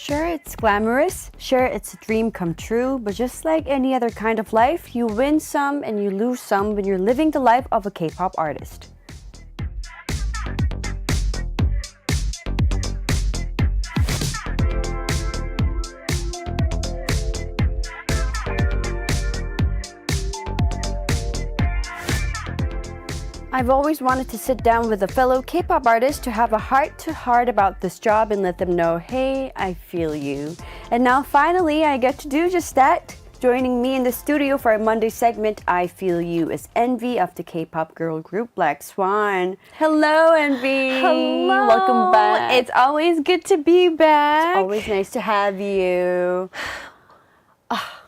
Sure, it's glamorous. Sure, it's a dream come true. But just like any other kind of life, you win some and you lose some when you're living the life of a K-pop artist. I've always wanted to sit down with a fellow K-pop artist to have a heart-to-heart about this job and let them know, hey, I feel you. And now finally, I get to do just that. Joining me in the studio for our Monday segment, I Feel You, is NVee of the K-pop girl group Blackswan. Hello, NVee. Hello. Welcome back. It's always good to be back. It's always nice to have you.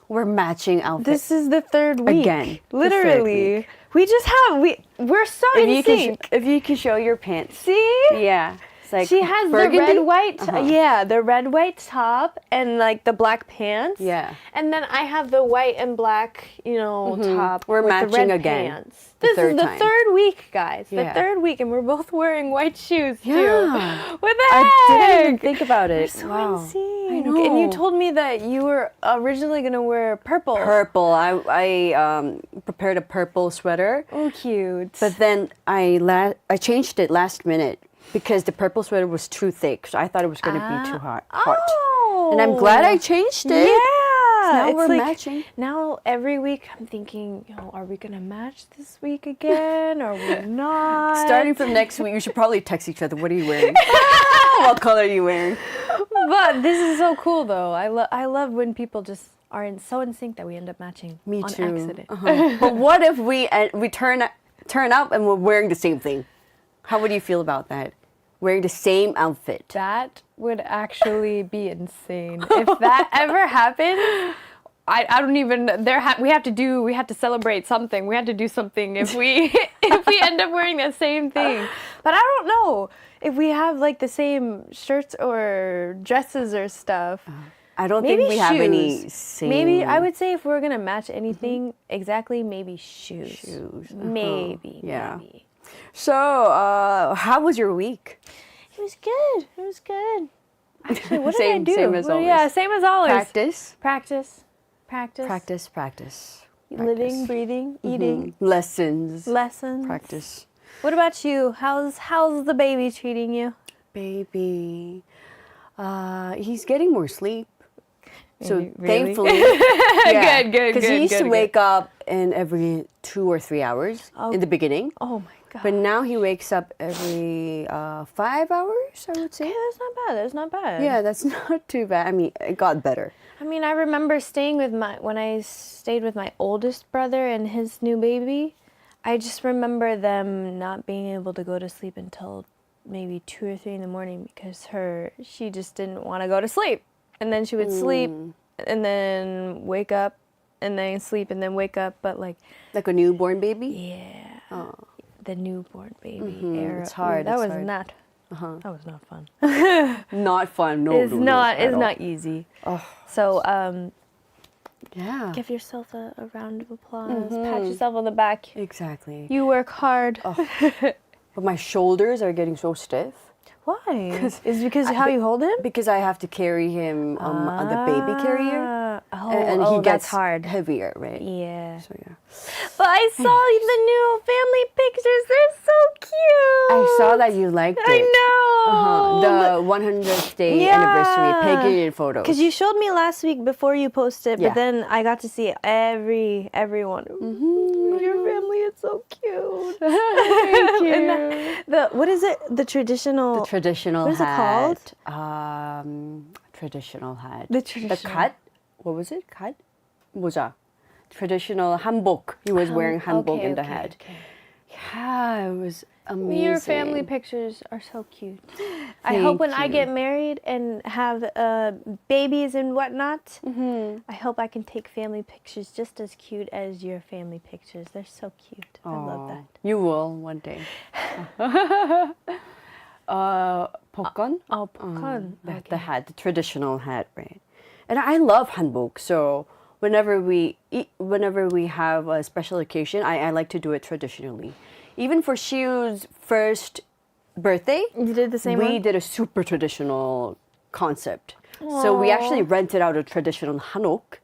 We're matching outfits. This is the third week. Again. Literally. We're so in sync. If you can show your pants. See? Yeah. It's like she has burgundy? the red white top and like the black pants. Yeah. And then I have the white and black, top. We're with matching the red again. Pants. This is the third week, guys. Yeah. The third week, and we're both wearing white shoes too. Yeah. What the heck? I didn't even think about it. We're so in sync. I know. And you told me that you were originally gonna wear purple. Purple. I prepared a purple sweater. Oh, cute. But then I changed it last minute because the purple sweater was too thick. So I thought it was going to be too hot. Oh. And I'm glad I changed it. Yeah. Now it's we're like, matching. Now every week I'm thinking, are we going to match this week again or we're not? Starting from next week, you should probably text each other. What are you wearing? What color are you wearing? But this is so cool though. I love when people just are so in sync that we end up matching. Me on too. accident. But what if we turn up and we're wearing the same thing? How would you feel about that? Wearing the same outfit. That would actually be insane. If that ever happened, I don't even. We have to celebrate something. We have to do something if we end up wearing the same thing. But I don't know if we have like the same shirts or dresses or stuff. I don't think we have any same. Maybe I would say if we're gonna match anything exactly, maybe shoes. Maybe. Yeah. Maybe. So, how was your week? It was good. It was good. Actually, what did I Same- do? same as always. Yeah, same as always. Practice. Practice. Living, breathing, eating. Lessons. Practice. What about you? How's the baby treating you? Baby. He's getting more sleep. So Really? thankfully, yeah, Good. Because he used to wake up in every 2 or 3 hours in the beginning. Oh my god. But now he wakes up every 5 hours, I would say. Yeah, that's not bad. Yeah, that's not too bad. I mean, it got better. I mean, I remember when I stayed with my oldest brother and his new baby. I just remember them not being able to go to sleep until maybe 2 or 3 in the morning because she just didn't want to go to sleep. And then she would sleep and then wake up and then sleep and then wake up. But like a newborn baby? Yeah. The newborn baby era. It's hard. That it's was hard. not. That was not fun. Not fun. No, It's no, not. at It's all. not easy. Oh. So Yeah. give yourself a round of applause. Pat yourself on the back. Exactly. You work hard. But my shoulders are getting so stiff. Why? Is it because how you hold him? Because I have to carry him on the baby carrier. And he gets that's hard. heavier, right? Yeah. So yeah. But I saw the new family pictures. They're so cute. I saw that you liked it. I know. The 100th day anniversary Peggy photos. Because you showed me last week before you posted, Yeah. but then I got to see everyone. Your family is so cute. Thank you. And what is it? The traditional. The traditional What is it hat. called? Traditional hat. The traditional. The cut. What was it? Cut? 모자. Traditional hanbok. He was wearing hanbok in the hat. Okay. Yeah, it was amazing. Your family pictures are so cute. I hope when I get married and have babies and whatnot, I hope I can take family pictures just as cute as your family pictures. They're so cute. I love that. You will one day. 복권? Oh, 복권. The hat, the traditional hat, right? And I love hanbok, so whenever we have a special occasion, I like to do it traditionally. Even for Shiu's first birthday, You did the same we one? did a super traditional concept. So we actually rented out a traditional hanbok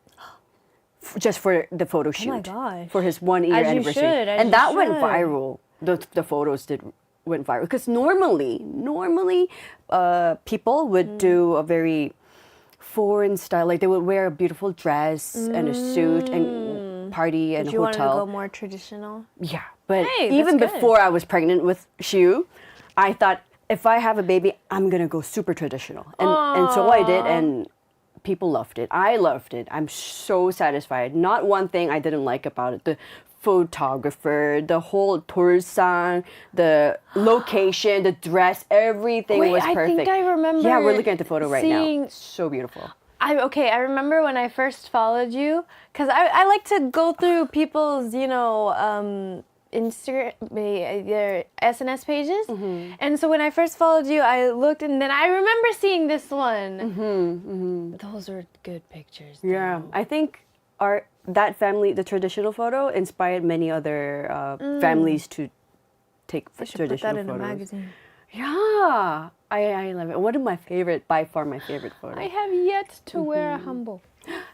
just for the photo shoot. gosh. For his 1 year As you anniversary. should, as and you that went should. viral. The photos went viral. Because normally, people would do a very foreign style. Like they would wear a beautiful dress and a suit and party and Did a you want to hotel. go more traditional? Yeah, but Hey, even that's good. before I was pregnant with Shiu, I thought if I have a baby, I'm gonna go super traditional, and so I did, and people loved it. I loved it. I'm so satisfied. Not one thing I didn't like about it. The photographer, the whole torsan, the location, the dress, everything Wait, was I perfect. think I remember Yeah, we're looking at the photo right now. seeing- So beautiful. I remember when I first followed you, because I like to go through people's, Instagram, their SNS pages. And so when I first followed you, I looked and then I remember seeing this one. Those are good pictures. Yeah, though. I think that family, the traditional photo, inspired many other families to take I should put traditional that in photos. a magazine. Yeah, I love it. One of my favorite, by far my favorite photo. I have yet to wear a hanbok.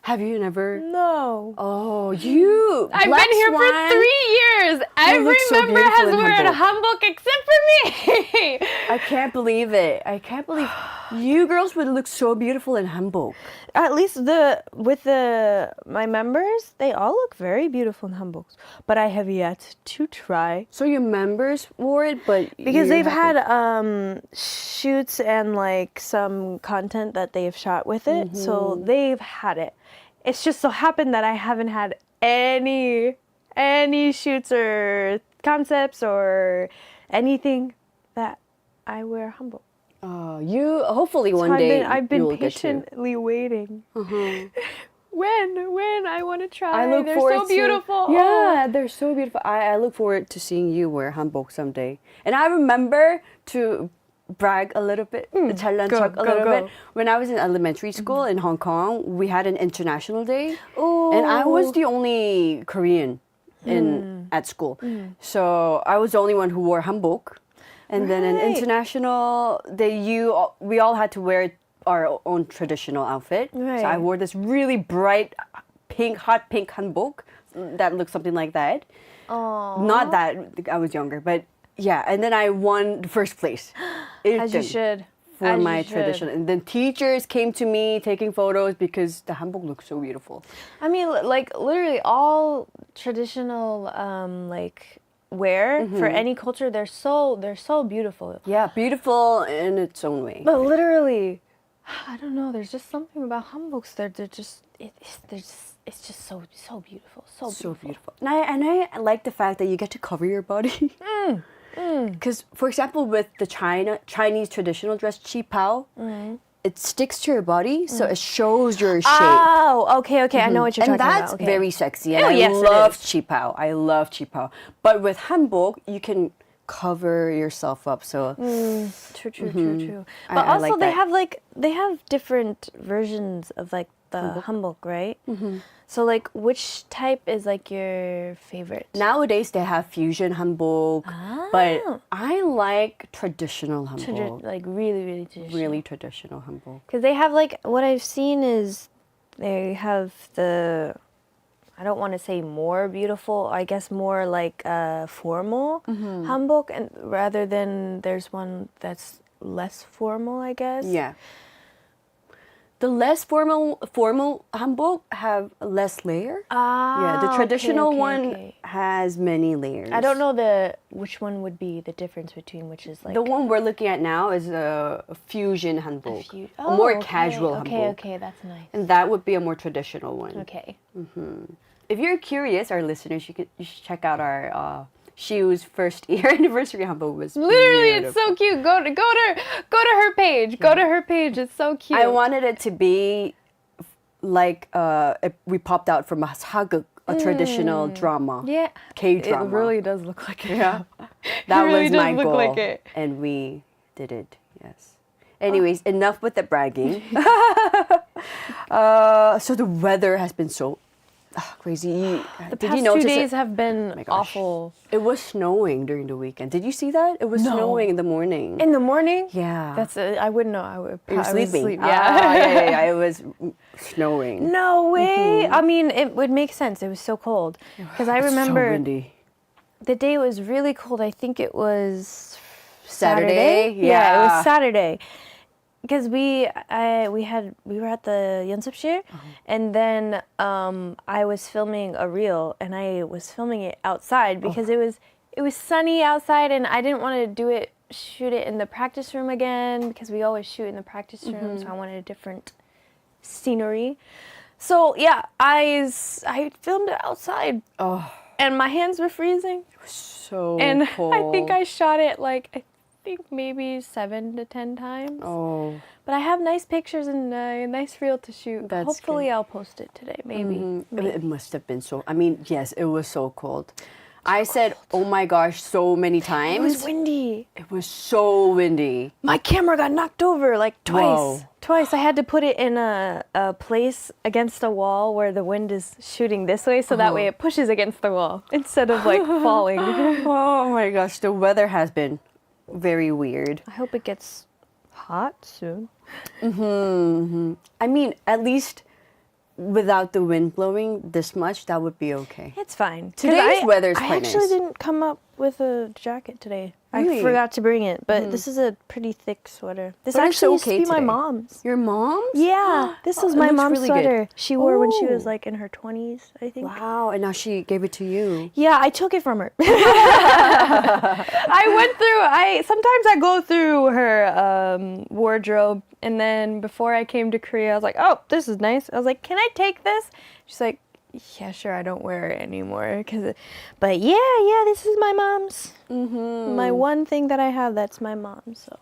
Have you never? No. Oh, you! I've been here for Blackswan. 3 years. Every look so member beautiful has in worn a hanbok. hanbok except for me. I can't believe it. I can't believe you girls would look so beautiful in hanbok. At least my members, they all look very beautiful in hanboks. But I have yet to try. So your members wore it, but Because you they've haven't. had shoots and like some content that they've shot with it, so they've had it. It's just so happened that I haven't had any shoots or concepts or anything that I wear hanbok. You hopefully one So day I've you been will get to. patiently waiting. When I want to try. I look They're forward so beautiful. To, yeah, they're so beautiful. I look forward to seeing you wear hanbok someday. And I remember to brag a little bit, 잘난척 a little bit. When I was in elementary school in Hong Kong, we had an international day, and I was the only Korean at school. So I was the only one who wore hanbok. And then in Right. international, we all had to wear our own traditional outfit. Right. So I wore this really bright hot pink hanbok that looked something like that. Not that I was younger, but yeah. And then I won the first place. As you 1등 should. For As my you should. tradition. And then teachers came to me taking photos because the hanbok looked so beautiful. I mean, like literally all traditional wear for any culture, they're so beautiful. Yeah, beautiful in its own way. But literally, I don't know. There's just something about hanboks. They're just it's just so beautiful. So beautiful. And I like the fact that you get to cover your body. Because, for example, with the Chinese traditional dress, qipao, it sticks to your body, so it shows your shape. Oh, okay. I know what you're And talking about. that's Okay. very sexy. And Oh, I yes, it love is. qipao. I love qipao. But with hanbok, you can cover yourself up. So True. I But also like they that. have different versions of like the hanbok, right? So like which type is like your favorite? nowadays they have fusion hanbok, but I like traditional hanbok. Like really traditional. Really traditional hanbok. Because they have like what I've seen is they have the I don't want to say more beautiful, I guess more like formal hanbok, and rather than there's one that's less formal, I guess. Yeah. The less formal hanbok have less layer. Yeah, the traditional one has many layers. I don't know which one would be the difference between which is like The one we're looking at now is a fusion hanbok, a Oh, more okay, casual hanbok. Okay, that's nice. And that would be a more traditional one. Okay. If you're curious, our listeners, you should check out our Shiu's first year anniversary hanbok was Literally, it's beautiful. so cute. Go to her page. Go to her page. It's so cute. I wanted it to be like if we popped out from a sageuk, a traditional drama. Yeah. K-drama. It really does look like it. Yeah. That really was does my look goal. like it. And we did it, yes. Anyways, enough with the bragging. So the weather has been so Crazy. The Did past you notice 2 days it? have been my gosh. awful. It was snowing during the weekend. Did you see that? It was No. snowing in the morning. In the morning? Yeah. That's I wouldn't know. I would You were probably sleeping. sleep. Yeah. It was snowing. No way. I mean, it would make sense. It was so cold. Because I remember so windy. the day was really cold. I think it was Saturday? Yeah, it was Yeah. Saturday. Because we were at the 연습실, and then I was filming a reel, and I was filming it outside because it was sunny outside, and I didn't want to shoot it in the practice room again because we always shoot in the practice room, so I wanted a different scenery. So yeah, I filmed it outside, and my hands were freezing, So and cold. I think I shot it like maybe 7 to 10 times. Oh. But I have nice pictures and a nice reel to shoot. That's Hopefully good. I'll post it today, maybe. It must have been so. I mean, yes, it was so cold. I said, "Oh my gosh," so many times. It was windy. It was so windy. My camera got knocked over like twice. Whoa. Twice. I had to put it in a place against a wall where the wind is shooting this way, so that way it pushes against the wall instead of like falling. Oh my gosh, the weather has been very weird. I hope it gets hot soon. I mean, at least without the wind blowing this much, that would be okay. It's fine. 'Cause Today's weather is I quite actually nice. didn't come up with a jacket today. Really? I forgot to bring it, but this is a pretty thick sweater. This But it's actually used okay to be my today. mom's. Your mom's? Yeah, this was it my looks mom's really good. sweater. She wore when she was Oh. like in her 20s, I think. Wow, and now she gave it to you. Yeah, I took it from her. Sometimes I go through her wardrobe, and then before I came to Korea, I was like, oh, this is nice. I was like, can I take this? She's like, yeah, sure, I don't wear it anymore. But yeah, this is my mom's. My one thing that I have that's my mom's, so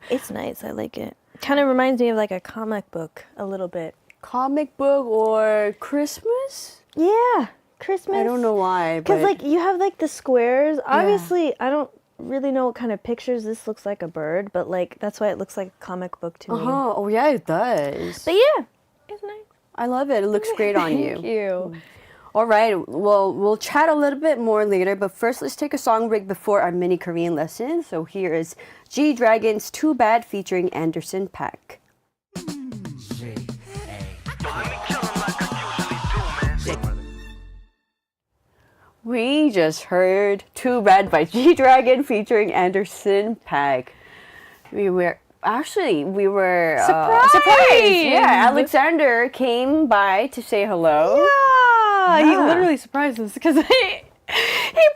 it's nice. I like it. Kind of reminds me of like a comic book a little bit. Comic book or Christmas? Yeah, Christmas. I don't know why, but Because like you have like the squares. Obviously, I don't really know what kind of pictures this looks like a bird, but like that's why it looks like a comic book to me. Oh yeah, it does. But yeah, it's nice. I love it. It looks great on you. Thank you. All right. Well, we'll chat a little bit more later, but first let's take a song break before our mini Korean lesson. So here is G-Dragon's Too Bad featuring Anderson .Paak. We just heard Too Bad by G-Dragon featuring Anderson .Paak. We were surprised. Yeah, Alexander came by to say hello. Yeah, he Yeah. literally surprised us because he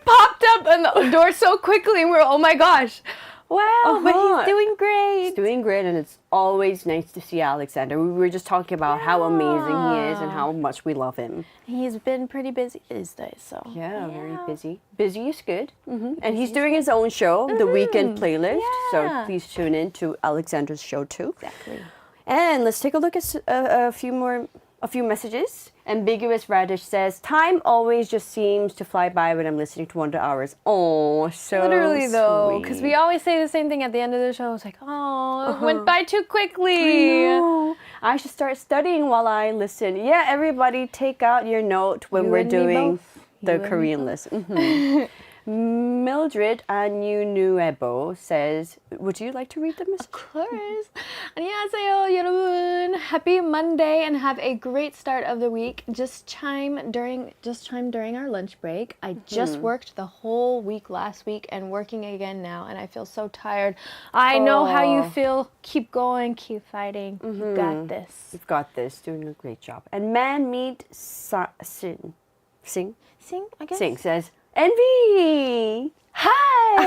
popped up on the door so quickly, and we were, oh my gosh, wow, but he's doing great. He's doing great, and it's always nice to see Alexander. We were just talking about how amazing he is and how much we love him. He's been pretty busy these days, so Yeah, very busy. Busy is good. And he's doing his own show, The Weekend Playlist. So Yeah. please tune in to Alexander's show too. Exactly. And let's take a look at a few messages. Ambiguous Radish says, "Time always just seems to fly by when I'm listening to Wonder Hours." Oh, so Literally though, because sweet. we always say the same thing at the end of the show. It's like, oh, it went by too quickly. No, I should start studying while I listen. Yeah, everybody take out your note when You we're and me doing both. the You and me Korean lesson. Mildred Anunuebo says, would you like to read the message? Of course. 안녕하세요, 여러분. Happy Monday and have a great start of the week. Just chimed during our lunch break. I just worked the whole week last week and working again now, and I feel so tired. I know how you feel. Keep going, keep fighting. You got this. You've got this. Doing a great job. And Man Meet Sing I guess. says, NVee! Hi!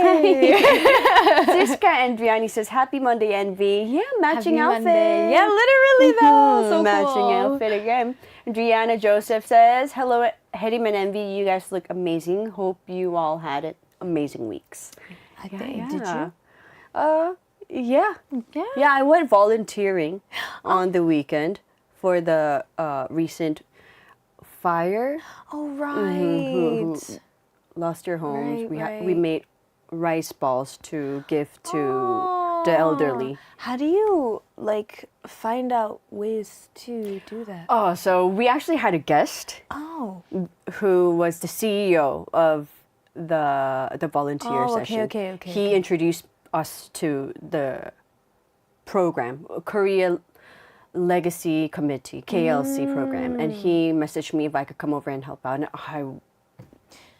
Siska Andriani says, Happy Monday, NVee. Yeah, matching Happy outfit. Monday. Yeah, literally though. So matching cool. outfit again. Driana Joseph says, Hello, Hyerim and NVee. You guys look amazing. Hope you all had amazing weeks. Did you? Yeah. Yeah. Yeah, I went volunteering on the weekend for the recent fire. Oh, right. Who lost their homes. Right, We right. made rice balls to give to the elderly. How do you find out ways to do that? Oh, so we actually had a guest who was the CEO of the volunteer session. Okay. He introduced us to the program, Korea Legacy Committee, KLC program, and he messaged me if I could come over and help out. And I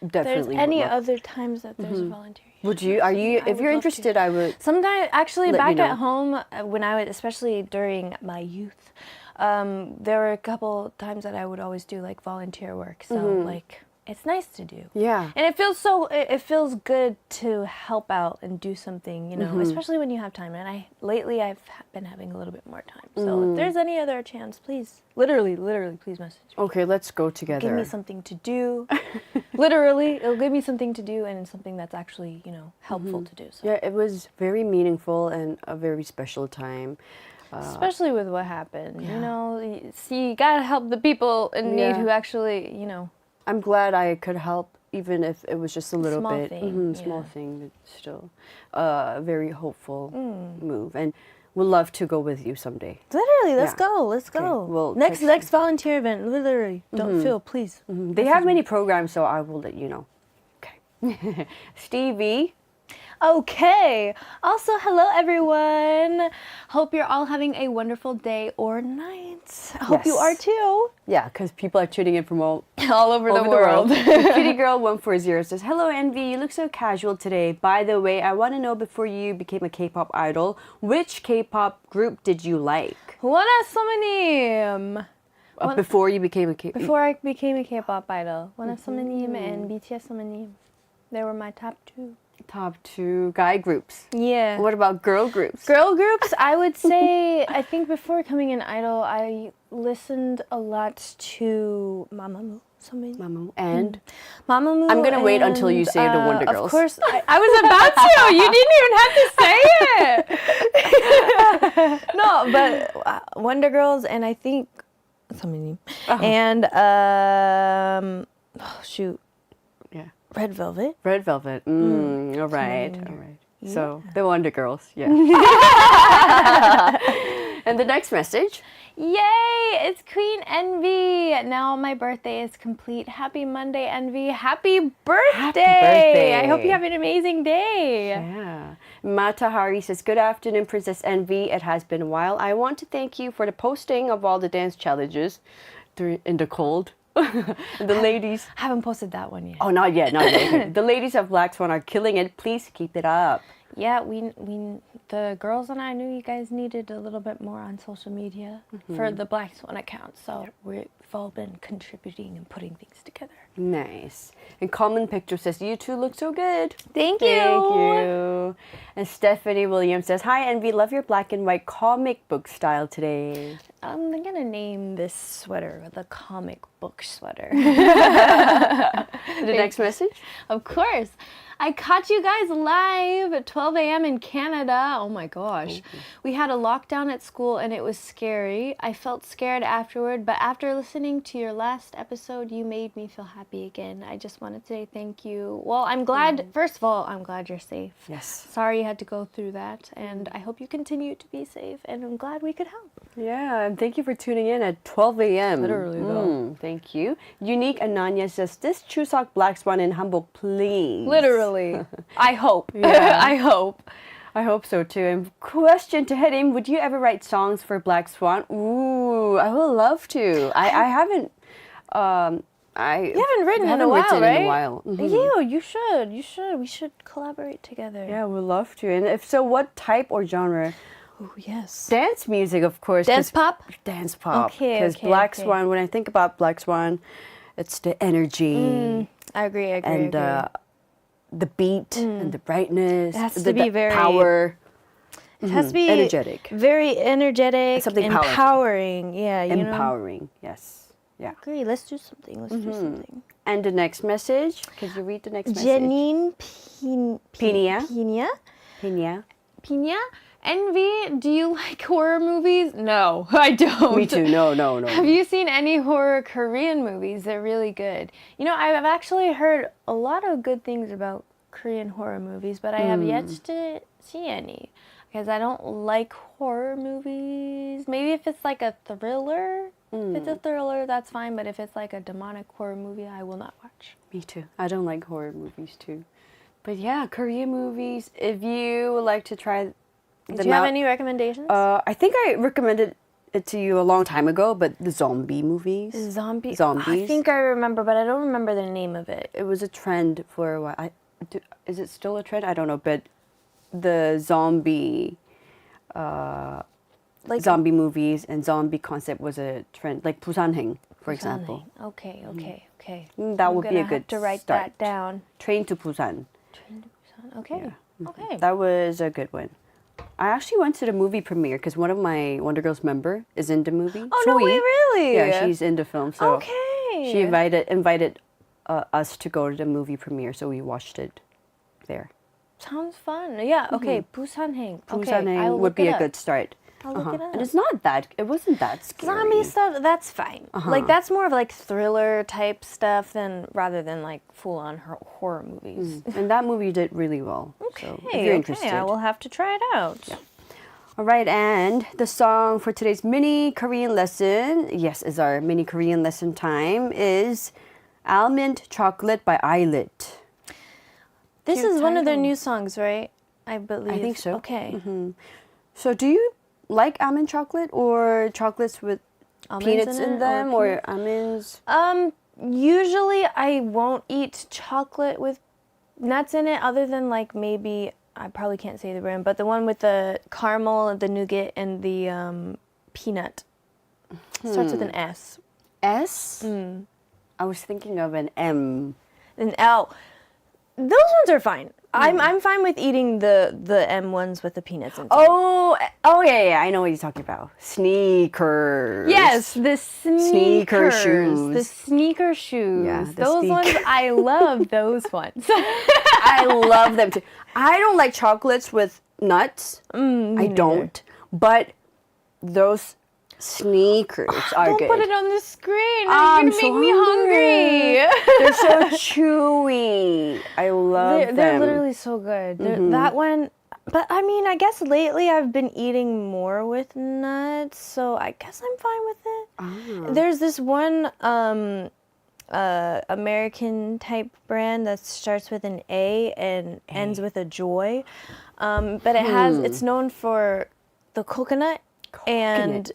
definitely There's any would love. other times that there's a volunteer? Would you? Are you? If you're interested, I would. Sometimes, actually, let back you know. at home, when I was, especially during my youth, there were a couple times that I would always do volunteer work. So it's nice to do. Yeah. And it feels good to help out and do something, especially when you have time. And lately I've been having a little bit more time. So if there's any other chance, please, literally, please message me. Okay, let's go together. Give me something to do. Literally, it'll give me something to do and something that's actually, helpful to do. So. Yeah, it was very meaningful and a very special time. Especially with what happened, you gotta help the people in need who actually, I'm glad I could help, even if it was just a little Small bit. thing, Small thing, but still a very hopeful move. And we'd love to go with you someday. Literally, let's Yeah. go. Let's go. we'll Next volunteer event. Literally, don't feel, please. They have many programs, so I will let you know. Okay. Stevie. Okay. Also, hello everyone. Hope you're all having a wonderful day or night. I hope you Yes. are too. Yeah, because people are tuning in from all All over the over world. Kitty Girl 140 says, "Hello NVee, you look so casual today. By the way, I want to know before you became a K-pop idol, which K-pop group did you like? 원하 소매님. Before you became a K-pop. Before I became a K-pop idol, 원하 소매님 and BTS 소매님. They were my top two. Top two guy groups. Yeah. What about girl groups? Girl groups, I would say, I think before becoming an idol, I listened a lot to Mamamoo. Mamamoo and Mamamoo. I'm gonna wait until you say the Wonder Girls. Of course, I was about to. You didn't even have to say it. No, but Wonder Girls and I think 선배님 and shoot. Yeah. Red Velvet. Red Velvet. All right. So the Wonder Girls. Yeah. And the next message. Yay! It's Queen NVee. Now my birthday is complete. Happy Monday, NVee. Happy birthday! I hope you have an amazing day. Yeah. Matahari says, "Good afternoon, Princess NVee. It has been a while. I want to thank you for the posting of all the dance challenges in the cold. The ladies." I haven't posted that one yet. Oh, not yet. Okay. The ladies of Blackswan are killing it. Please keep it up. Yeah, the girls and I knew you guys needed a little bit more on social media for the BlackSwan account. So we've all been contributing and putting things together. Nice. And Common Picture says, "You two look so good." Thank you. Thank you. And Stephanie Williams says, "Hi, NVee. Love your black and white comic book style today." I'm gonna name this sweater the comic book sweater. The next message? Of course. I caught you guys live at 12 a.m. in Canada. Oh my gosh. We had a lockdown at school and it was scary. I felt scared afterward, but after listening to your last episode, you made me feel happy again. I just wanted to say thank you. Well, I'm glad, first of all, I'm glad you're safe. Yes. Sorry you had to go through that, and I hope you continue to be safe, and I'm glad we could help. Yeah, and thank you for tuning in at 12 a.m. Literally, though. Thank you. Unique Ananya says, "This Chuseok Blackswan in Hanbok, please." Literally. I hope. Yeah. I hope. I hope so too. And question to Hyerim, would you ever write songs for Blackswan? Ooh, I would love to. I haven't. You haven't written in a while, written right? in a while. Mhm. Yeah, you should. You should. We should collaborate together. Yeah, we'd love to. And if so, what type or genre? Oh, yes. Dance music, of course. Dance pop? Dance pop. Okay, Because okay, Blackswan, when I think about Blackswan, it's the energy. I agree. And the beat and the brightness. It has the to be very power. It has to be energetic. Very energetic. Something empowering. Yeah, you know. Empowering. Yes. Yeah. I agree. Let's do something. Let's do something. And the next message. Could you read the next message? Janine Pina. Pina. NVee, do you like horror movies? No, I don't. Me too. No. Have you seen any horror Korean movies? They're really good. You know, I've actually heard a lot of good things about Korean horror movies, but I have yet to see any. because I don't like horror movies. Maybe if it's like a thriller. If it's a thriller, that's fine. But if it's like a demonic horror movie, I will not watch. Me too. I don't like horror movies too. But yeah, Korean movies. If you would like to try them Do you have any recommendations? I think I recommended it to you a long time ago, but the zombie movies. Zombies. Zombies. I think I remember, but I don't remember the name of it. It was a trend for a while. Is it still a trend? I don't know, but the zombie zombie movies and zombie concept was a trend, like Busanhaeng, for example. Okay. That would be a good to write start. that down. Train to Busan. Okay. Okay. That was a good one. I actually went to the movie premiere because one of my Wonder Girls member is in the movie. Oh, no Choi. way, really? Yeah, she's in the film. So Okay. she invited us to go to the movie premiere, so we watched it there. Sounds fun. Yeah. Okay. Busanhaeng. Okay. Busanhaeng I'll would look be it a up. good start. I'll look it up. And it wasn't that scary. Zombie stuff, that's fine. Like that's more of like thriller type stuff rather than like full on horror movies. And that movie did really well. Okay. So if you're interested. Okay, I will have to try it out. Yeah. All right, and the song for today's mini Korean lesson, yes, is our mini Korean lesson time, is Almond Chocolate by ILLIT. This Cute is one of their title. new songs, right? I believe. I think so. Okay. So do you like almond chocolate or chocolates with Almonds peanuts in it, them or almonds? Usually I won't eat chocolate with nuts in it other than like maybe, I probably can't say the brand, but the one with the caramel, the nougat, and the peanut. Starts with an S. S? I was thinking of an M. An L. Those ones are fine. I'm fine with eating the M ones with the peanuts inside. Oh, yeah, I know what you're talking about. Sneakers. Yes, the sneaker shoes. The sneaker shoes. Yeah, the those ones, I love those ones. I love them too. I don't like chocolates with nuts. I don't. But those sneakers are Don't good. put it on the screen. I'm You're gonna so make me hungry. They're so chewy. I love them. They're literally so good. That one, but I mean, I guess lately I've been eating more with nuts, so I guess I'm fine with it. There's this one American type brand that starts with an A and ends with a joy, but it's known for the coconut. And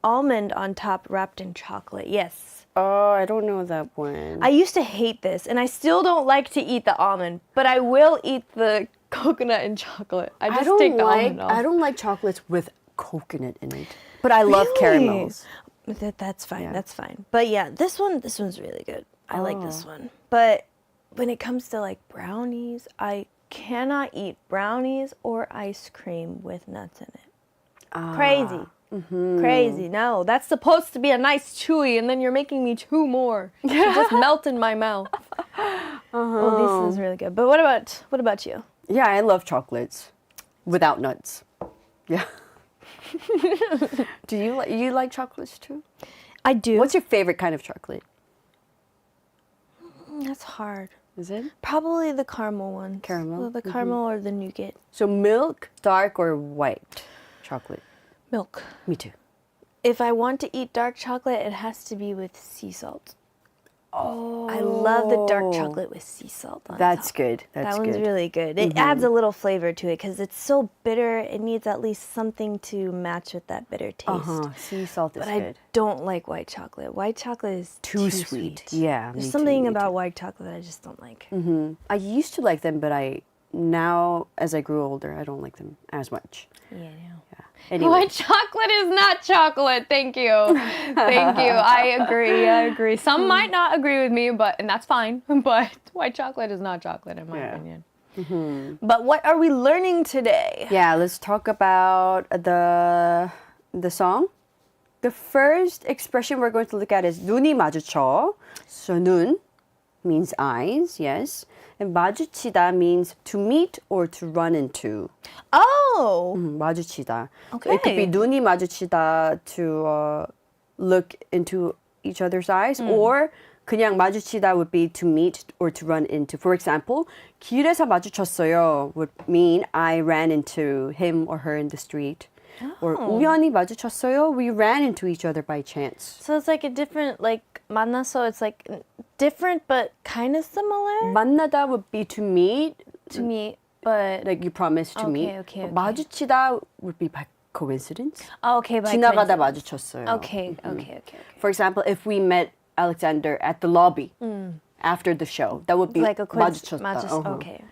almond on top wrapped in chocolate. Yes. Oh, I don't know that one. I used to hate this, and I still don't like to eat the almond, but I will eat the coconut and chocolate. I just take the almond off. I don't like chocolates with coconut in it. But I love caramels. That's fine. Yeah. That's fine. But yeah, this one's really good. I like this one. But when it comes to like brownies, I cannot eat brownies or ice cream with nuts in it. Crazy. Crazy. No, that's supposed to be a nice chewy, and then you're making me chew more. It just melt in my mouth. Oh, this is really good. But what about you? Yeah, I love chocolates without nuts. Yeah. Do you like chocolates too? I do. What's your favorite kind of chocolate? That's hard. Is it? Probably the caramel one. Caramel? The caramel or the nougat. So milk, dark, or white chocolate? Milk. Me too. If I want to eat dark chocolate, it has to be with sea salt. Oh. I love the dark chocolate with sea salt on That's top. good. That one's really good. It adds a little flavor to it because it's so bitter. It needs at least something to match with that bitter taste. Sea salt is But good. I don't like white chocolate. White chocolate is too sweet. Yeah, There's me something too, about white chocolate that I just don't like. I used to like them, but now as I grew older, I don't like them as much. Yeah. Anyway. White chocolate is not chocolate. Thank you. Thank you. I agree. Some might not agree with me, and that's fine. But white chocolate is not chocolate in my opinion. But what are we learning today? Yeah, let's talk about the song. The first expression we're going to look at is 눈이 마주쳐. So 눈 means eyes, yes. And 마주치다 means to meet or to run into. Oh! 마주치다. Okay. So it could be 눈이 마주치다 to look into each other's eyes or 그냥 마주치다 would be to meet or to run into. For example, 길에서 마주쳤어요 would mean I ran into him or her in the street. Or 우연히 마주쳤어요. We ran into each other by chance. So it's like a different, like, 만나서, it's like different but kind of similar? 만나다 would be to meet. To meet, but... Like you promised to meet. Okay. 마주치다 would be by coincidence. Okay, by 지나가다 coincidence. 마주쳤어요. Okay. For example, if we met Alexander at the lobby after the show, that would be Like a 마주쳤다. Okay.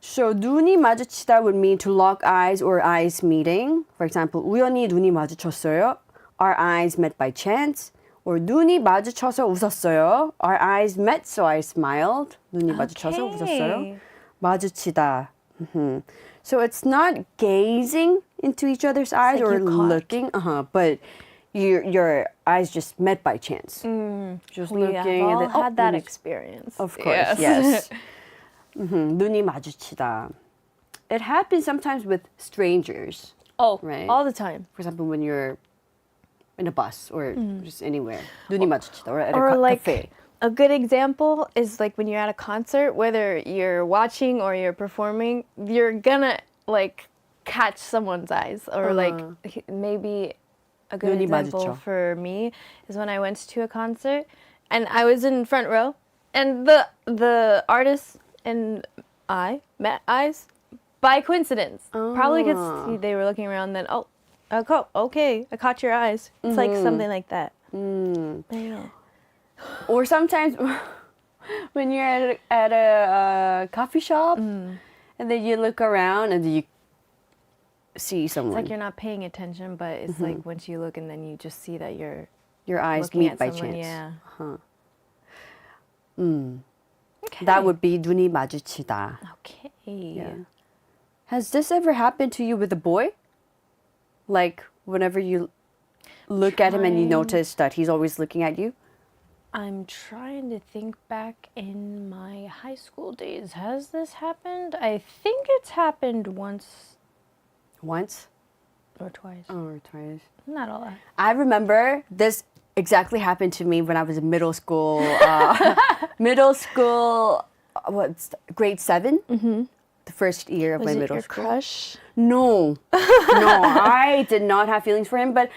So 눈이 마주치다 would mean to lock eyes or eyes meeting. For example, 우연히 눈이 마주쳤어요. Our eyes met by chance. Or 눈이 마주쳐서 웃었어요. Our eyes met, so I smiled. 눈이 마주쳐서 웃었어요. 마주치다. So it's not gazing into each other's eyes like or you caught. looking, but your eyes just met by chance. Just We looking. have and all then, had that 눈이- experience. Of course, yes. 눈이 마주치다. It happens sometimes with strangers. Oh, Right. all the time. For example, when you're in a bus or just anywhere. 눈이 마주치다. Or at Or a like cafe. a good example is like when you're at a concert, whether you're watching or you're performing, you're gonna like catch someone's eyes. Or like maybe a good 눈이 example 마주쳐. for me is when I went to a concert and I was in front row and the artist and I met eyes by coincidence. Probably because they were looking around then, okay, I caught your eyes. It's like something like that. Yeah. Or sometimes when you're at a coffee shop and then you look around and you see someone. It's like you're not paying attention, but it's like once you look and then you just see that you're your eyes looking meet at by someone. chance. Yeah. Okay. That would be 눈이 마주치다. Okay. Yeah. Has this ever happened to you with a boy? Like whenever you look at him and you notice that he's always looking at you? I'm trying to think back in my high school days. Has this happened? I think it's happened once Once or twice. or twice. Not a lot. I remember this exactly happened to me when I was in middle school. What's grade 7? Mm-hmm. The first year of Was my it middle your school. crush? No, I did not have feelings for him, but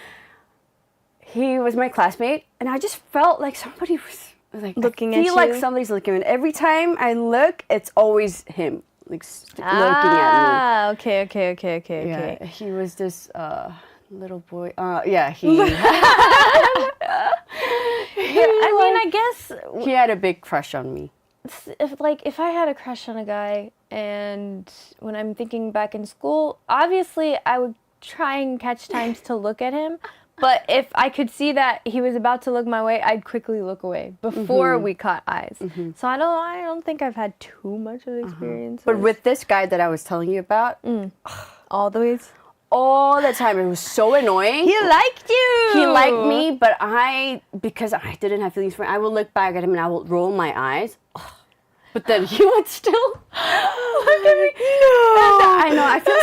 he was my classmate, and I just felt like somebody was like Looking I at feel like you? somebody's looking at me. Every time I look, it's always him, like looking at Okay. me. Yeah, he was this little boy. Yeah, he I guess he had a big crush on me. if I had a crush on a guy and when I'm thinking back in school, obviously I would try and catch times to look at him. But if I could see that he was about to look my way, I'd quickly look away before we caught eyes. So I don't think I've had too much of experience. But with this guy that I was telling you about, all the ways. all the time it was so annoying. He liked you. He liked me, but because I didn't have feelings for him, I would look back at him and I would roll my eyes. But then he would still look at me. No. I know, I feel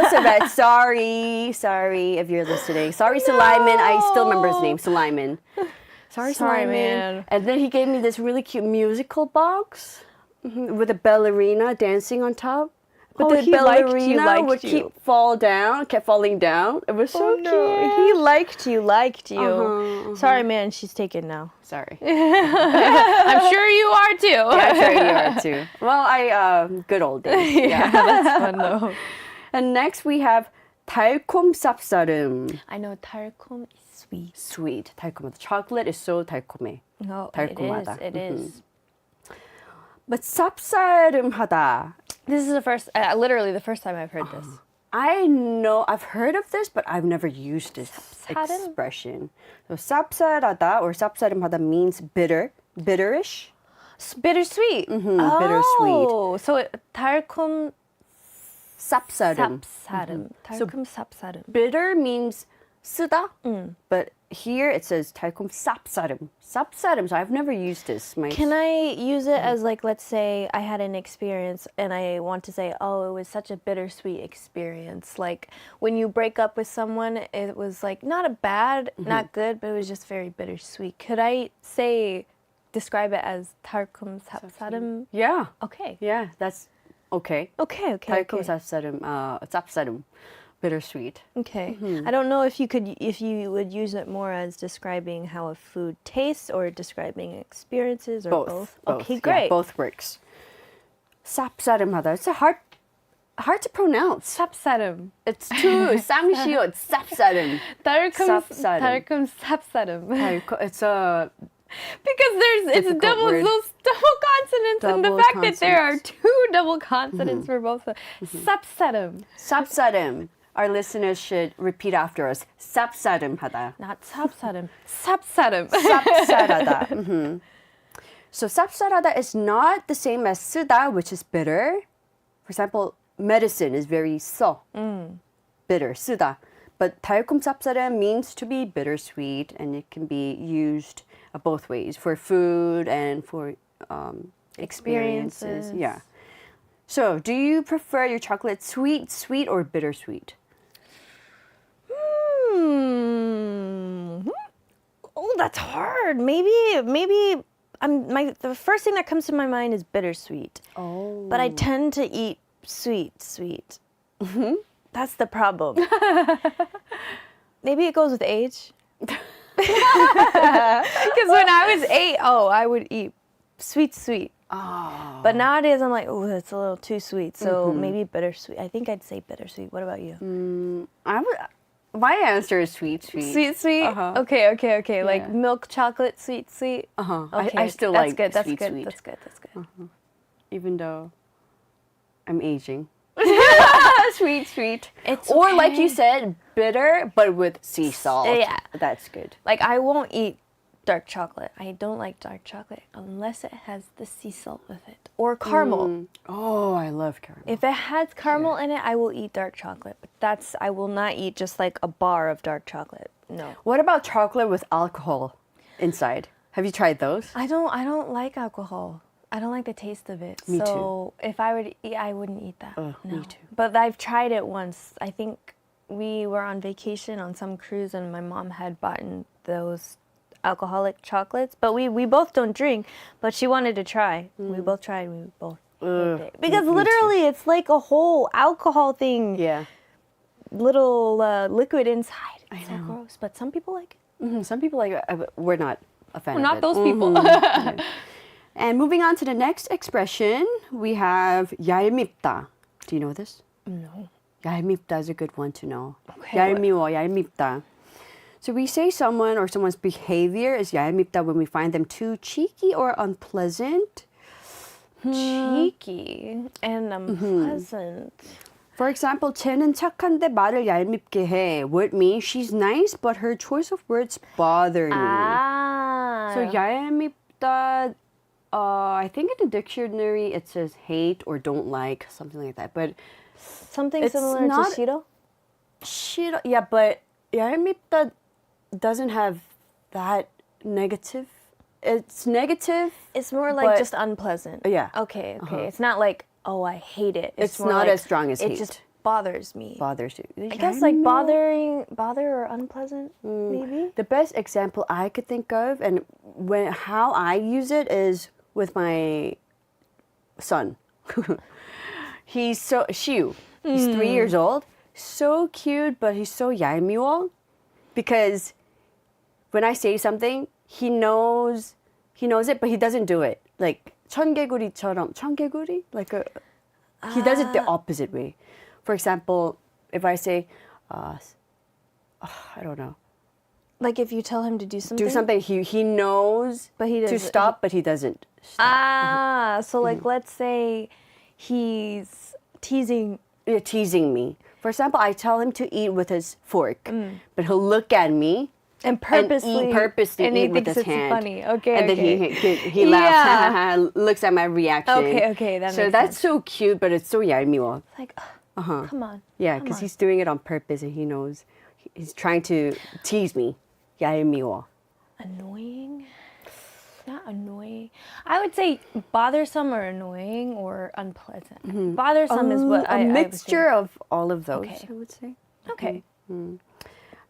so bad. Sorry if you're listening. Sorry, Sulaiman. I still remember his name, Sulaiman. Sorry, Sulaiman. man. And then he gave me this really cute musical box with a ballerina dancing on top. But the he liked you, ballerina would you. kept falling down. It was so cute. He liked you. Sorry, man, she's taken now. Sorry. I'm sure you are too. Yeah, I'm sure you are too. Well, good old days. Yeah, that's fun though. And next we have 달콤 쌉싸름. I know 달콤 is sweet. Sweet. 달콤하다. Chocolate is so 달콤해. No, 달콤하다. it is. But 쌉싸름하다. This is literally the first time I've heard this. I know I've heard of this, but I've never used this 쌉싸름? expression. So 쌉싸르다 or 쌉싸름하다 means bitterish. Bittersweet. bittersweet. So 달콤 쌉싸름. 쌉싸름. 달콤 쌉싸름. Bitter means 쓰다, but here it says 달콤 쌉싸름. 쌉싸름. So I've never used this. Can I use it as like, let's say I had an experience and I want to say, oh, it was such a bittersweet experience. Like when you break up with someone, it was like not a bad, not good, but it was just very bittersweet. Could I say describe it as 달콤 쌉싸름. Yeah. Okay. Yeah, that's okay. Okay. 달콤 쌉싸름, 쌉싸름, bittersweet. Okay. I don't know if you would use it more as describing how a food tastes or describing experiences or both. Okay, Yeah, great. both works. 쌉싸름하다. It's hard to pronounce. 쌉싸름. It's too 쌈시옷 쌉싸름. 달콤 쌉싸름. 쌉싸름. It's a Because it's difficult double word. those double consonants and the Double fact that there are consonants. two double consonants for both. 쌉싸름. 쌉싸름. Our listeners should repeat after us. 쌉싸름하다. Not 쌉싸름. 쌉싸름. 쌉싸라다. So 쌉싸라다 is not the same as 쓰다, which is bitter. For example, medicine is very 써, bitter, 쓰다. But 달콤 쌉싸름 means to be bittersweet, and it can be used both ways, for food and for experiences. Yeah. So, do you prefer your chocolate sweet, sweet, or bittersweet? Oh, that's hard. Maybe the first thing that comes to my mind is bittersweet. Oh. But I tend to eat sweet. That's the problem. Maybe it goes with age. Because when I was 8, I would eat sweet. Oh. But nowadays I'm like, oh, that's a little too sweet. So maybe bittersweet. I think I'd say bittersweet. What about you? My answer is sweet. Sweet. Uh-huh. Okay. Like milk chocolate, sweet. Uh-huh. Okay, I still that's like good. That's sweet, good. sweet. That's good. Even though I'm aging. Sweet. It's or like okay. you said, bitter but with sea salt. Yeah. That's good. Like I won't eat dark chocolate. I don't like dark chocolate unless it has the sea salt with it or caramel. Oh, I love caramel. If it has caramel in it, I will eat dark chocolate. But I will not eat just like a bar of dark chocolate. No. What about chocolate with alcohol inside? Have you tried those? I don't like alcohol. I don't like the taste of it. Me so if I were to eat, I wouldn't eat that. Me No. too. But I've tried it once. I think we were on vacation on some cruise and my mom had bought those alcoholic chocolates. But we both don't drink, but she wanted to try. We both tried. We both ate it. Because me literally it's like a whole alcohol thing. Yeah. Little liquid inside. It's so gross. But some people like it. Some people like it. We're not a fan of Not it. those people. And moving on to the next expression, we have 얄밉다. Do you know this? No. 얄밉다 is a good one to know. Okay, 얄미워, 얄밉다. So we say someone or someone's behavior is 얄밉다 when we find them too cheeky or unpleasant. Cheeky and unpleasant. For example, 쟤는 착한데 말을 얄밉게 해. Would mean she's nice, but her choice of words bother me. So 얄밉다, I think in the dictionary it says hate or don't like, something like that. But Something It's similar not- to Shiro? 싫어, yeah, but 얄밉다 doesn't have that negative. It's negative. It's more like But- just unpleasant. Yeah. Okay. It's not like, oh, I hate it. It's more not like, as strong as it hate. just bothers me. Bothers you. I guess like bother or unpleasant, maybe? The best example I could think of, and how I use it is with my son. He's so Shiu. He's 3 years old. So cute, but he's so 얄미워. Because when I say something, he knows it, but he doesn't do it. Like 천개구리처럼 천개구리? He does it the opposite way. For example, if I say, I don't know, Like if you tell him to do something? do something, he knows But he to doesn't- stop, but he doesn't stop. So like let's say he's teasing. Yeah, teasing me. For example, I tell him to eat with his fork, but he'll look at me And purposely and he eat with thinks his it's hand. funny. Okay. And then he laughs, looks at my reaction. Okay, that so makes that's sense. so cute, but it's so 얄미워. It's like, come on. Yeah, come because on. he's doing it on purpose and he knows he's trying to tease me. 얄미워. Annoying? Not annoying. I would say bothersome or annoying or unpleasant. Bothersome is what a mixture of all of those. Okay. I would say. Okay.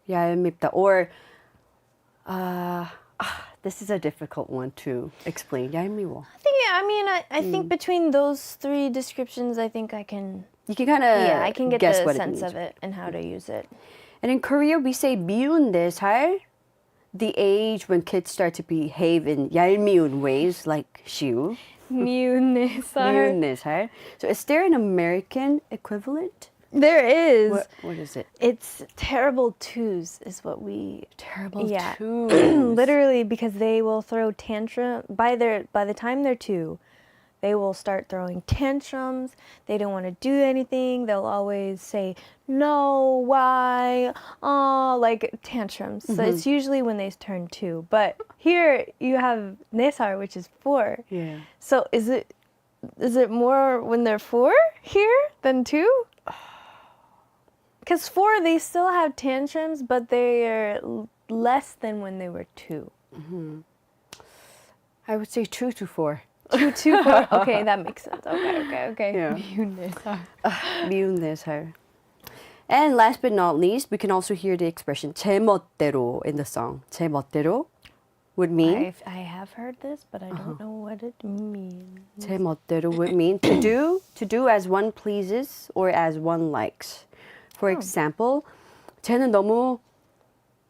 얄밉다. Or This is a difficult one to explain. 얄미워. I think between those three descriptions, I think I can. You can kind of I can get guess the what sense it means. of it and how to use it. And in Korea, we say 미운 4살, the age when kids start to behave in 얄미운 ways, like 시우. 미운 4살. 미운 4살. So is there an American equivalent? There is. What is it? It's terrible twos is what we. Terrible Yeah. twos. Literally, because they will throw tantrum by the time they're 2. They will start throwing tantrums. They don't want to do anything. They'll always say, no, why, like tantrums. So it's usually when they turn 2. But here you have 4살, which is 4. Yeah. So is it more when they're 4 here than 2? Because 4, they still have tantrums, but they are less than when they were 2. I would say 2 to 4. 2 to 4. Okay, that makes sense. Okay. Yeah. 미운 4살. 미운 4살. And last but not least, we can also hear the expression 제 멋대로 in the song. 제 멋대로 would mean I have heard this, but I don't know what it means. 제 멋대로 would mean to do as one pleases or as one likes. For example, 쟤는 너무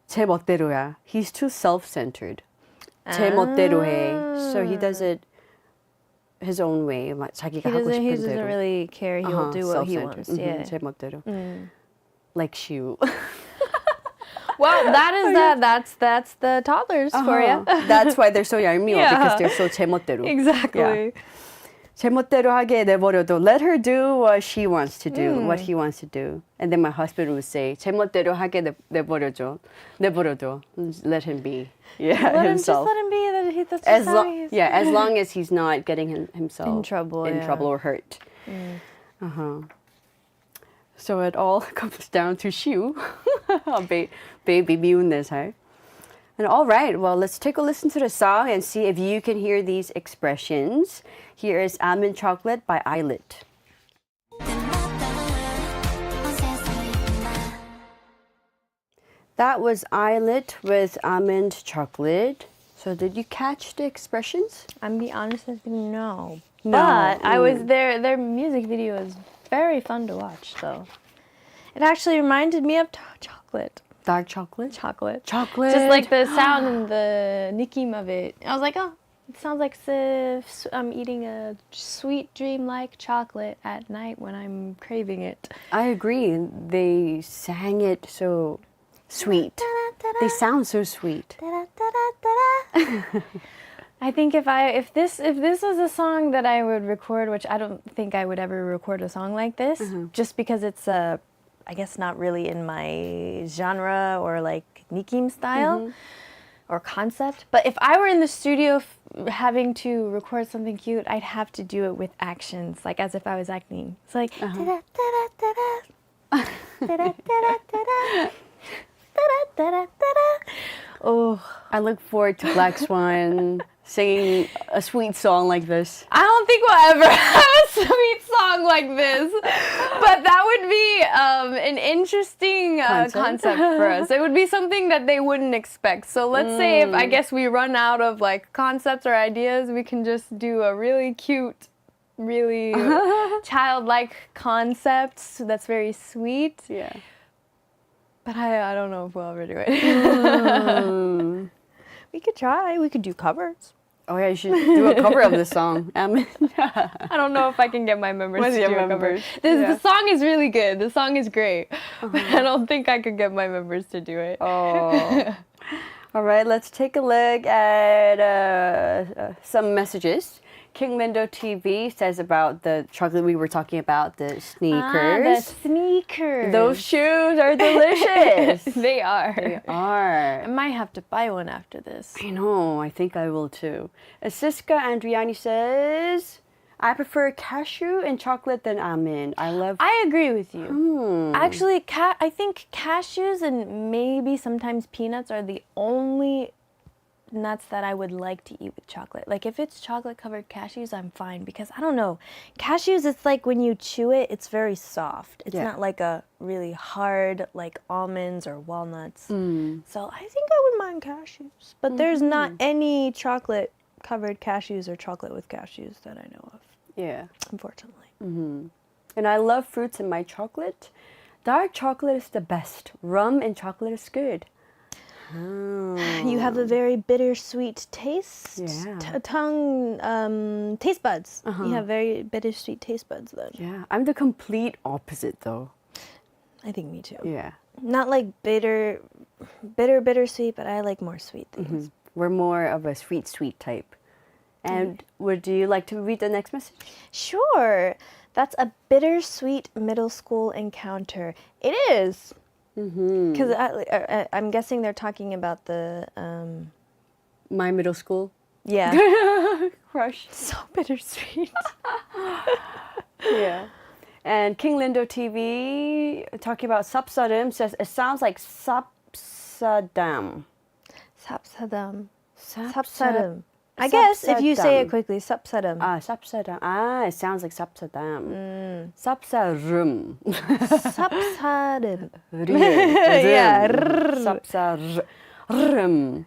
제 멋대로야. He's too self-centered. 제 멋대로 해. So he does it his own way. 자기가 하고 싶은 He 대로. doesn't really care. He'll do what he self-centered. wants. Yeah. 제 멋대로. Like 시우. Well, that's the toddlers for you. That's why they're so 얄미워, Yeah. because they're so 제 멋대로. Exactly. 제 멋대로 하게 내버려도 let her do what she wants to do, what he wants to do. And then my husband would say 제 멋대로 하게 내버려줘. Let him be. Yeah, himself. Just let him be. That's as just how he is. as long as he's not getting himself In trouble, yeah. or hurt. So it all comes down to 시우, baby 미운 4살. And all right, well, let's take a listen to the song and see if you can hear these expressions. Here is Almond Chocolate by ILLIT. That was ILLIT with Almond Chocolate. So did you catch the expressions? I'm be honest with you, no. No. But I was there. Their music video is very fun to watch, though. It actually reminded me of chocolate. Dark chocolate? Chocolate. Chocolate. Just like the sound and the 느낌 of it. I was like, oh, it sounds like I'm eating a sweet dream-like chocolate at night when I'm craving it. I agree. They sang it so sweet. They sound so sweet. I think if this was a song that I would record, which I don't think I would ever record a song like this, just because it's I guess not really in my genre or like 느낌 style or concept. But if I were in the studio having to record something cute, I'd have to do it with actions, like as if I was acting. It's like oh, I look forward to BlackSwan singing a sweet song like this. I don't think we'll ever have a sweet song like this, but that would be an interesting concept for us. It would be something that they wouldn't expect. So let's say if I guess we run out of like concepts or ideas, we can just do a really cute, really childlike concept that's very sweet. Yeah. But I don't know if we'll ever do it. We could try. We could do covers. Oh yeah, you should do a cover of this song. I don't know if I can get my members What's to your do a cover. members? The song is really good. The song is great. But I don't think I could get my members to do it. Oh. All right, let's take a look at some messages. King Lindo TV says about the chocolate we were talking about, the sneakers. The sneakers. Those shoes are delicious. They are. They are. I might have to buy one after this. I know, I think I will too. Siska Andriani says, I prefer cashew and chocolate than almond. I agree with you. Actually, I think cashews and maybe sometimes peanuts are the only nuts that I would like to eat with chocolate. Like if it's chocolate covered cashews, I'm fine because I don't know. Cashews, it's like when you chew it, it's very soft. It's not like a really hard like almonds or walnuts. So I think I would mind cashews. But there's not any chocolate covered cashews or chocolate with cashews that I know of. Yeah. Unfortunately. And I love fruits in my chocolate. Dark chocolate is the best. Rum and chocolate is good. You have a very bittersweet taste. Yeah. Taste buds. You have very bittersweet taste buds then. Yeah. I'm the complete opposite though. I think me too. Yeah. Not like bittersweet, but I like more sweet things. We're more of a sweet type. And would you like to read the next message? Sure. That's a bittersweet middle school encounter. It is. Because I'm guessing they're talking about the... My middle school? Yeah. Crush. So bittersweet. Yeah. And King Lindo TV, talking about sapsadam, says it sounds like sapsadam. Sapsadam. Sapsadam. I guess if you say it quickly, sapsadam. Sapsadam. It sounds like sapsadam. Sapsarum. Sapsadam. Yeah. Sapsarum.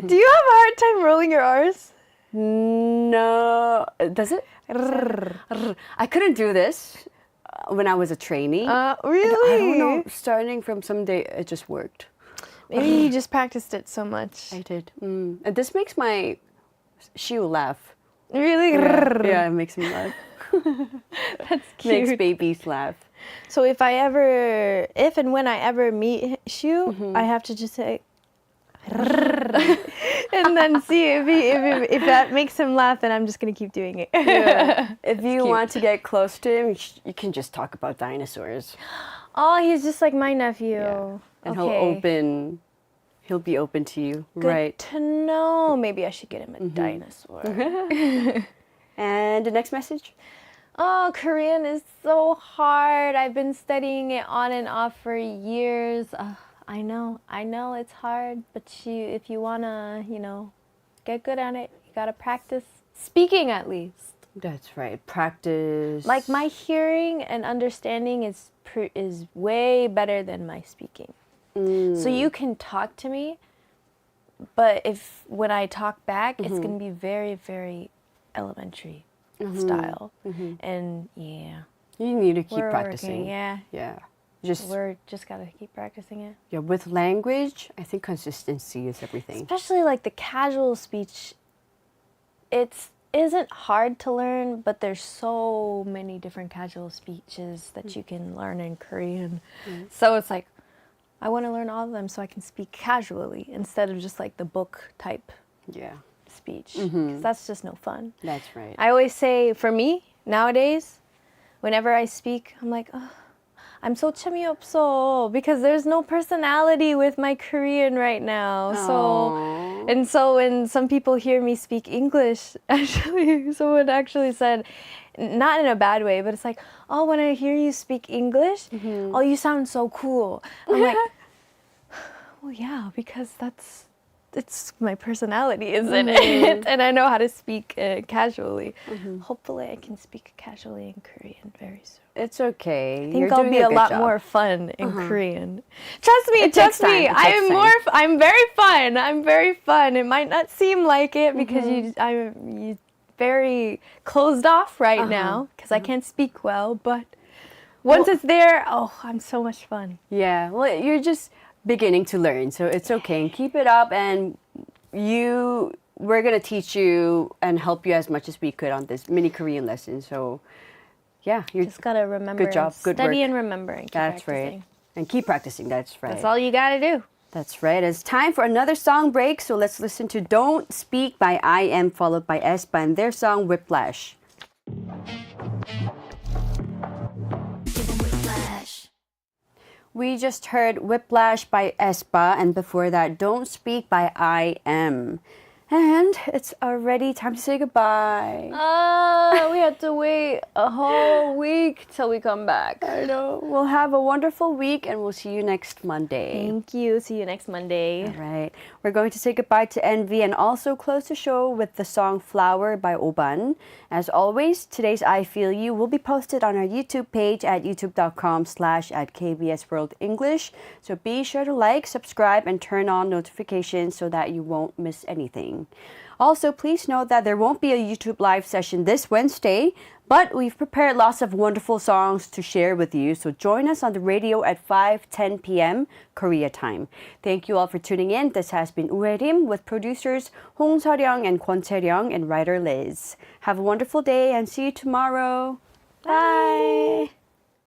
Do you have a hard time rolling your R's? No. Does it? I couldn't do this when I was a trainee. Really? I don't know. Starting from someday, it just worked. Maybe you just practiced it so much. I did. And this makes my shoe laugh. Really? Yeah, it makes me laugh. That's cute. Makes babies laugh. So if and when I ever meet Shu, I have to just say, and then see if that makes him laugh, then I'm just gonna keep doing it. Yeah. If you want to get close to him, you can just talk about dinosaurs. Oh, he's just like my nephew. Yeah. And Okay. he'll be open to you. Good Right. to know. Maybe I should get him a dinosaur. And the next message? Oh, Korean is so hard. I've been studying it on and off for years. I know it's hard, but if you wanna, get good at it, you gotta practice speaking at least. That's right. Practice. Like my hearing and understanding is way better than my speaking. So you can talk to me, but when I talk back, it's gonna be very, very elementary style. And yeah. You need to keep We're practicing. working, yeah. Yeah. We're just gotta keep practicing it. Yeah, with language, I think consistency is everything. Especially like the casual speech, it isn't hard to learn, but there's so many different casual speeches that you can learn in Korean. So it's like, I want to learn all of them so I can speak casually instead of just like the book type speech. 'Cause that's just no fun. That's right. I always say, for me, nowadays, whenever I speak, I'm like, oh, I'm so 재미없어 because there's no personality with my Korean right now. So when some people hear me speak English, someone actually said, not in a bad way, but it's like, oh, when I hear you speak English, oh, you sound so cool. I'm like, well, yeah, because it's my personality, isn't it? And I know how to speak casually. Hopefully I can speak casually in Korean very soon. It's okay. I think I'll be a lot more fun in Korean. Trust me, I'm very fun. I'm very fun. It might not seem like it because I'm very closed off right now because I can't speak well, but once it's there, oh, I'm so much fun. Yeah, well, you're just beginning to learn, so it's okay. And keep it up, and we're going to teach you and help you as much as we could on this mini Korean lesson. So yeah, you just gotta remember. Good job. Good study work. and remember. And keep That's practicing. right. And keep practicing. That's right. That's all you gotta do. That's right. It's time for another song break. So let's listen to Don't Speak by IM followed by aespa and their song Whiplash. We just heard Whiplash by aespa and before that Don't Speak by IM. And it's already time to say goodbye. We have to wait a whole week till we come back. I know. We'll have a wonderful week and we'll see you next Monday. Thank you. See you next Monday. All right. We're going to say goodbye to NVee and also close the show with the song Flower by Oban. As always, today's I Feel You will be posted on our YouTube page at youtube.com/@KBSWorldEnglish. So be sure to like, subscribe, and turn on notifications so that you won't miss anything. Also, please note that there won't be a YouTube live session this Wednesday, but we've prepared lots of wonderful songs to share with you. So join us on the radio at 5:10 p.m. Korea time. Thank you all for tuning in. This has been Hyerim with producers Hong Seoryung and Kwon Chae-ryung and writer Liz. Have a wonderful day and see you tomorrow. Bye.